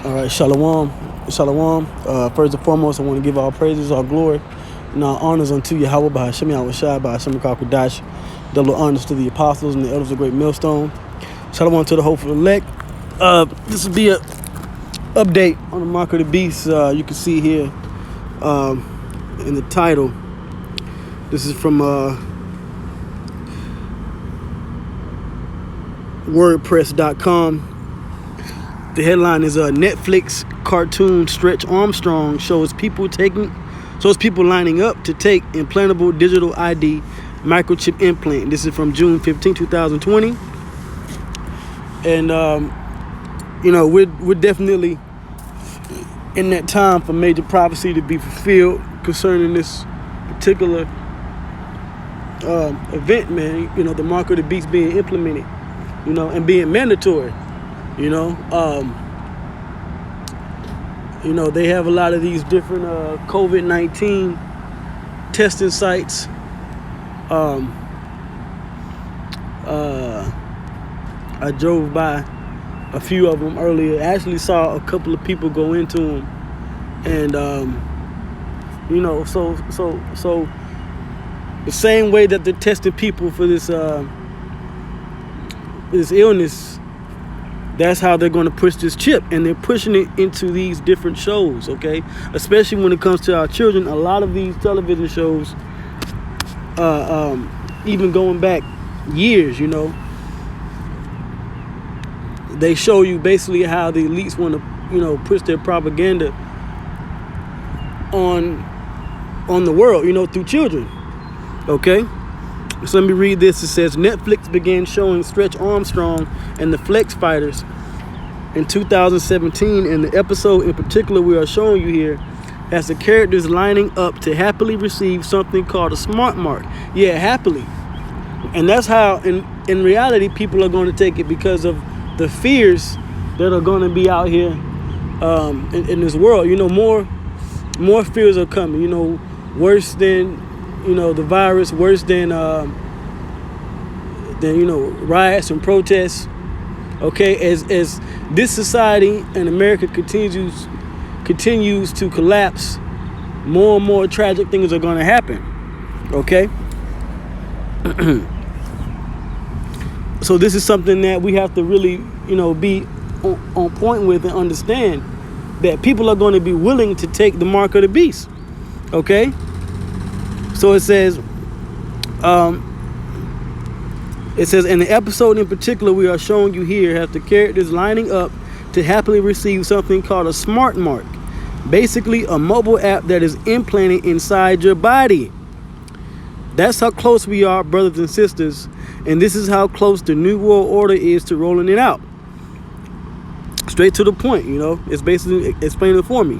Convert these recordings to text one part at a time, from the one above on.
All right, shalom, shalom. First and foremost, I want to give all praises, all glory, and all honors unto Yahweh, by Hashem Yahushua, by Hashem Kakodash. Double honors to the apostles and the elders of Great Millstone. Shalom to the hopeful elect. This will be an update on the mark of the beast. You can see here in the title. This is from WordPress.com. The headline is Netflix cartoon Stretch Armstrong shows people lining up to take implantable digital ID microchip implant. This is from June 15, 2020. And we're definitely in that time for major prophecy to be fulfilled concerning this particular event, man. The mark of the beast being implemented, and being mandatory. They have a lot of these different COVID-19 testing sites. I drove by a few of them earlier. I actually saw a couple of people go into them, and so the same way that they're testing people for this illness, that's how they're going to push this chip, and they're pushing it into these different shows, okay? Especially when it comes to our children. A lot of these television shows, even going back years, they show you basically how the elites want to, push their propaganda on the world, through children, okay? So let me read this. It says, Netflix began showing Stretch Armstrong and the Flex Fighters in 2017, and the episode in particular we are showing you here has the characters lining up to happily receive something called a Smartmark. Yeah, happily. And that's how, in reality, people are going to take it, because of the fears that are going to be out here in this world. More fears are coming, worse than the virus, worse than riots and protests. Okay, as this society and America continues to collapse, more and more tragic things are going to happen. Okay. So this is something that we have to really, be on point with and understand that people are going to be willing to take the mark of the beast. Okay. So it says, in the episode in particular we are showing you here have the characters lining up to happily receive something called a Smartmark. Basically a mobile app that is implanted inside your body. That's how close we are, brothers and sisters. And this is how close the New World Order is to rolling it out. Straight to the point, It's basically explaining it for me.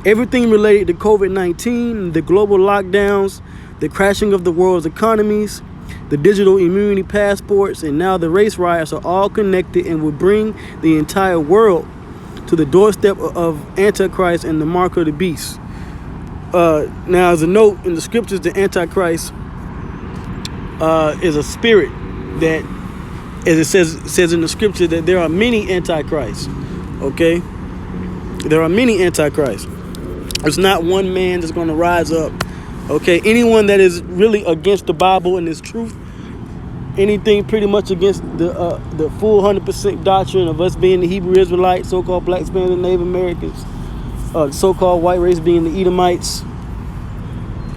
Everything related to COVID-19, the global lockdowns, the crashing of the world's economies, the digital immunity passports, and now the race riots are all connected and will bring the entire world to the doorstep of Antichrist and the mark of the beast. Now, as a note, in the scriptures, the Antichrist is a spirit that, as it says in the scripture, that there are many Antichrists. Okay? There are many Antichrists. It's not one man that's going to rise up. Okay, anyone that is really against the Bible and its truth, anything pretty much against the full 100% doctrine of us being the Hebrew Israelites, so-called black Spanish Native Americans, so-called white race being the Edomites,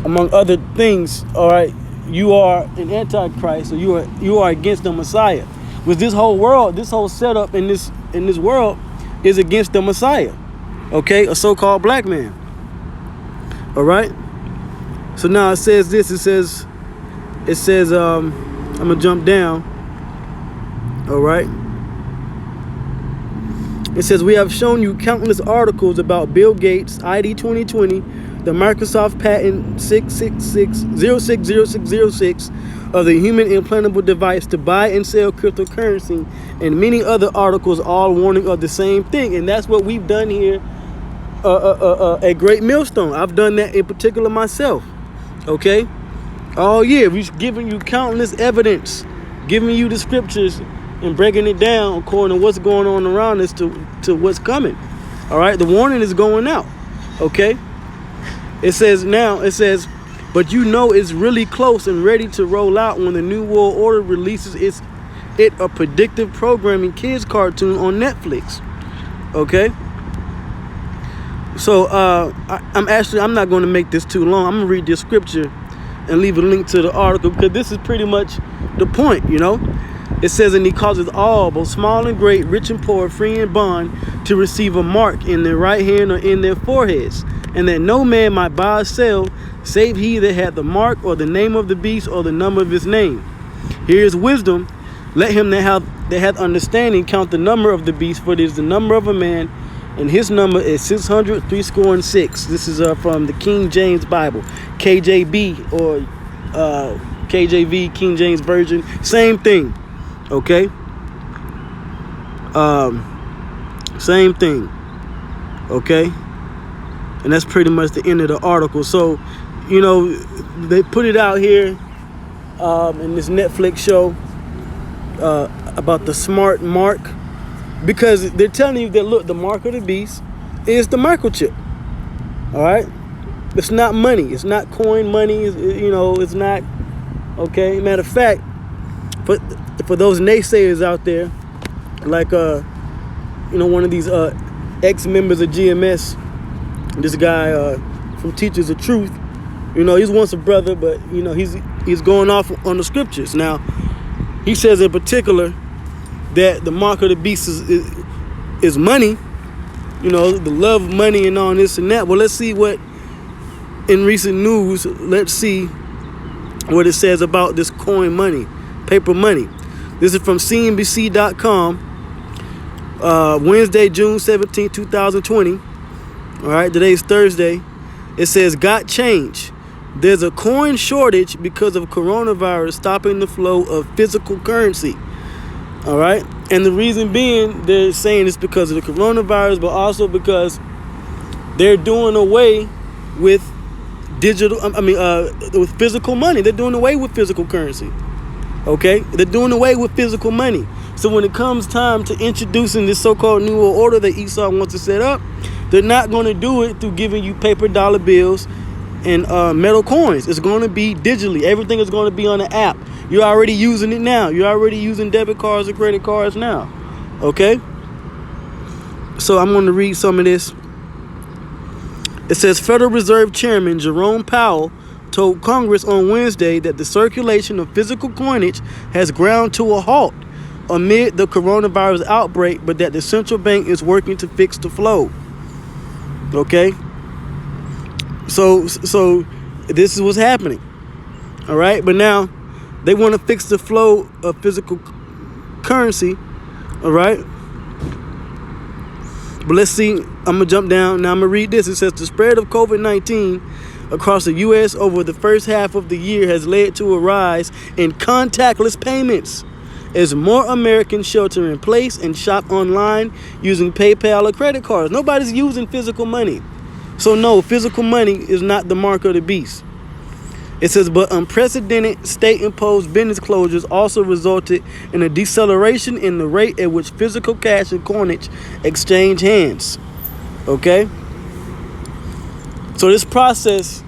among other things. All right, you are an Antichrist, or you are against the Messiah. With this whole world, this whole setup in this world is against the Messiah. Okay, a so-called black man. All right. So now it says this. It says, I'm gonna jump down. All right. It says, we have shown you countless articles about Bill Gates, ID 2020, the Microsoft patent 060606 of the human implantable device to buy and sell cryptocurrency, and many other articles, all warning of the same thing. And that's what we've done here at Great Millstone. I've done that in particular myself. Okay, all year we've given you countless evidence, giving you the scriptures and breaking it down according to what's going on around us to what's coming. All right, the warning is going out. Okay, it says, but you know it's really close and ready to roll out when the New World Order releases a predictive programming kids cartoon on Netflix. Okay, so I'm not going to make this too long. I'm going to read this scripture and leave a link to the article, because this is pretty much the point, you know. It says, and he causeth all, both small and great, rich and poor, free and bond, to receive a mark in their right hand or in their foreheads, and that no man might buy or sell, save he that hath the mark or the name of the beast or the number of his name. Here is wisdom. Let him that hath understanding count the number of the beast, for it is the number of a man, and his number is 666. This is from the King James Bible, KJV, or KJV, King James Version, same thing. Okay, same thing. Okay, and that's pretty much the end of the article. So, you know, they put it out here in this Netflix show about the Smartmark, because they're telling you that, look, the mark of the beast is the microchip. All right, it's not money. It's not coin money. It's not. Okay, matter of fact, for those naysayers out there, like one of these ex-members of GMS, this guy from Teachers of Truth, he's once a brother, but he's going off on the scriptures. Now, he says in particular that the mark of the beast is money, the love of money and all this and that. Well, let's see what in recent news. Let's see what it says about this coin money, paper money. This is from CNBC.com, Wednesday, June 17, 2020. All right, today's Thursday. It says, got change. There's a coin shortage because of coronavirus stopping the flow of physical currency. All right, and the reason being, they're saying it's because of the coronavirus, but also because they're doing away with with physical money. They're doing away with physical currency. Okay, they're doing away with physical money. So when it comes time to introducing this so-called New World Order that Esau wants to set up, they're not going to do it through giving you paper dollar bills and metal coins. It's going to be digitally. Everything is going to be on the app. You're already using it now. You're already using debit cards or credit cards now. Okay, so I'm going to read some of this. It says, Federal Reserve Chairman Jerome Powell told Congress on Wednesday that the circulation of physical coinage has ground to a halt amid the coronavirus outbreak, but that the central bank is working to fix the flow. Okay, so this is what's happening. All right, but now they want to fix the flow of physical currency. All right, but let's see. I'm gonna jump down now. I'm gonna read this. It says, the spread of COVID-19 across the U.S. over the first half of the year has led to a rise in contactless payments as more Americans shelter in place and shop online using PayPal or credit cards. Nobody's using physical money. So no, physical money is not the mark of the beast. It says, but unprecedented state-imposed business closures also resulted in a deceleration in the rate at which physical cash and coinage exchange hands. Okay? So this process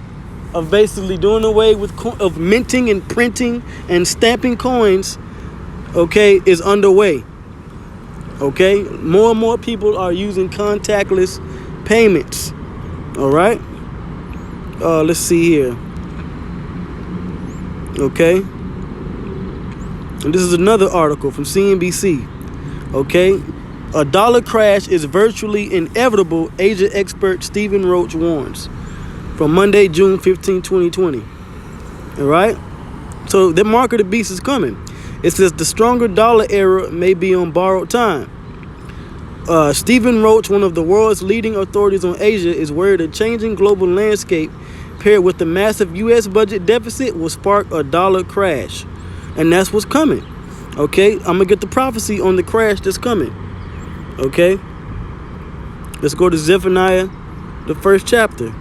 of basically doing away with of minting and printing and stamping coins, okay, is underway. Okay? More and more people are using contactless payments. All right? Let's see here. Okay, and this is another article from CNBC. Okay, a dollar crash is virtually inevitable, Asia expert Stephen Roach warns. From Monday, June 15, 2020. All right, so the mark of the beast is coming. It says the stronger dollar era may be on borrowed time. Stephen Roach, one of the world's leading authorities on Asia, is worried a changing global landscape paired with the massive U.S. budget deficit will spark a dollar crash. And that's what's coming. Okay, I'm going to get the prophecy on the crash that's coming. Okay, let's go to Zephaniah, the first chapter.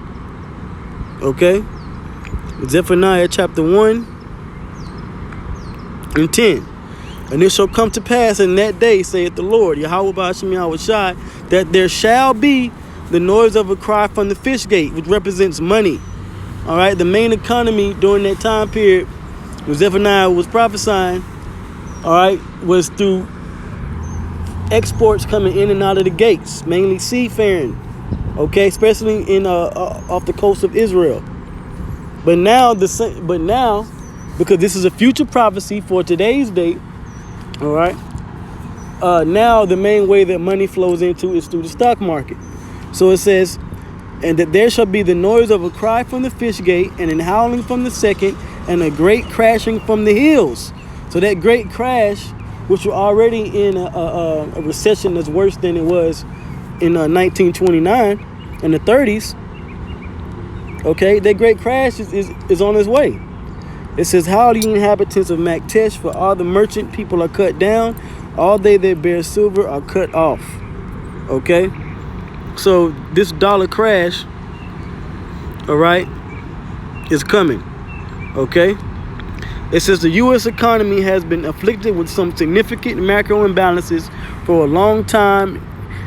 Okay, Zephaniah chapter 1 and 10. And it shall come to pass in that day, saith the Lord, Yahweh Ba'ashem Yahweh Shai, that there shall be the noise of a cry from the fish gate, which represents money. All right, the main economy during that time period, when Zephaniah was prophesying, all right, was through exports coming in and out of the gates, mainly seafaring, okay, especially in off the coast of Israel. But now because this is a future prophecy for today's date, all right, now the main way that money flows into is through the stock market. So it says, and that there shall be the noise of a cry from the fish gate, and an howling from the second, and a great crashing from the hills. So that great crash, which were already in a recession that's worse than it was in 1929 and the 30s. Okay, that great crash is on its way. It says, how the inhabitants of Maktesh, for all the merchant people are cut down, all they that bear silver are cut off. Okay, so this dollar crash, all right, is coming. Okay, it says the U.S. economy has been afflicted with some significant macro imbalances for a long time,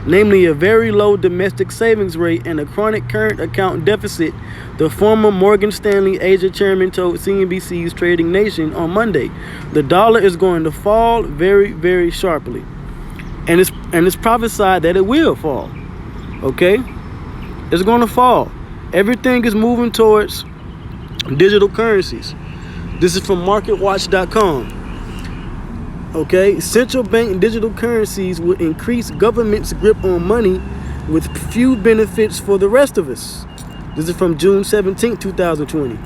namely a very low domestic savings rate and a chronic current account deficit, the former Morgan Stanley Asia chairman told CNBC's Trading Nation on Monday. The dollar is going to fall very, very sharply. And it's prophesied that it will fall. Okay? It's going to fall. Everything is moving towards digital currencies. This is from MarketWatch.com. Okay, central bank digital currencies will increase government's grip on money with few benefits for the rest of us. This is from June 17, 2020.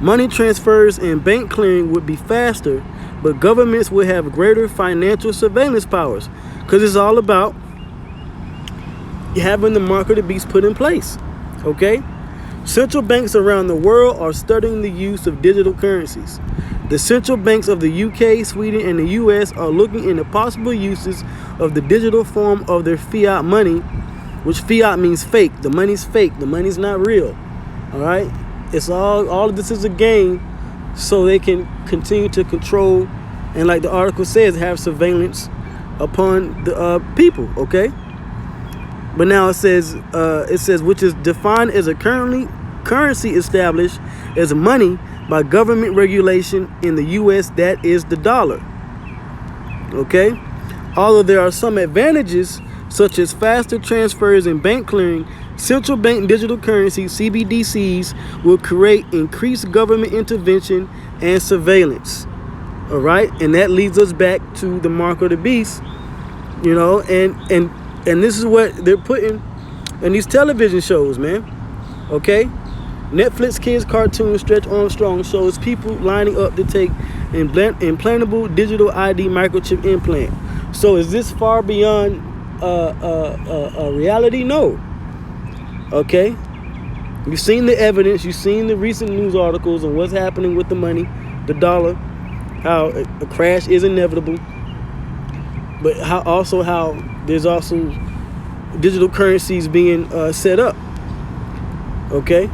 Money transfers and bank clearing would be faster, but governments will have greater financial surveillance powers, because it's all about having the mark of the beast put in place. Okay, central banks around the world are studying the use of digital currencies. The central banks of the UK, Sweden, and the US are looking into possible uses of the digital form of their fiat money, which fiat means fake. The money's fake. The money's not real. All right? It's all of this is a game so they can continue to control and, like the article says, have surveillance upon the people, okay? But now it says which is defined as a currency established as money by government regulation in the U.S., that is the dollar. Okay? Although there are some advantages, such as faster transfers and bank clearing, central bank digital currencies, CBDCs, will create increased government intervention and surveillance. All right? And that leads us back to the mark of the beast, you know, and this is what they're putting in these television shows, man. Okay? Netflix kids cartoon Stretch Armstrong shows people lining up to take implantable digital ID microchip implant. So is this far beyond reality? No. Okay. You've seen the evidence. You've seen the recent news articles on what's happening with the money, the dollar, how a crash is inevitable, but how there's also digital currencies being set up. Okay.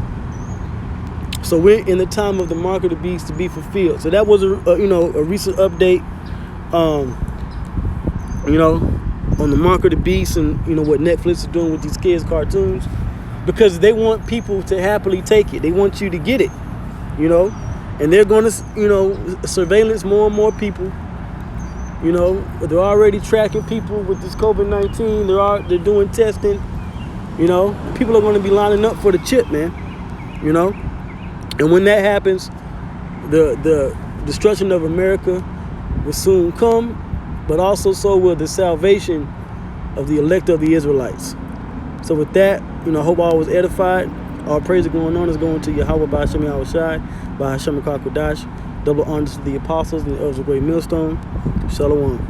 So we're in the time of the mark of the beast to be fulfilled. So that was a recent update, on the mark of the beast and what Netflix is doing with these kids' cartoons, because they want people to happily take it. They want you to get it, and they're going to surveillance more and more people. They're already tracking people with this COVID-19. They're doing testing. People are going to be lining up for the chip, man. And when that happens, the destruction of America will soon come, but also so will the salvation of the elect of the Israelites. So with that, hope all was edified. All praise going on is going to Yahweh Ba'ashem Yahweh Shai, Ba'ashem Kakodash, double honors to the apostles and the elders of Great Millstone. Shalom.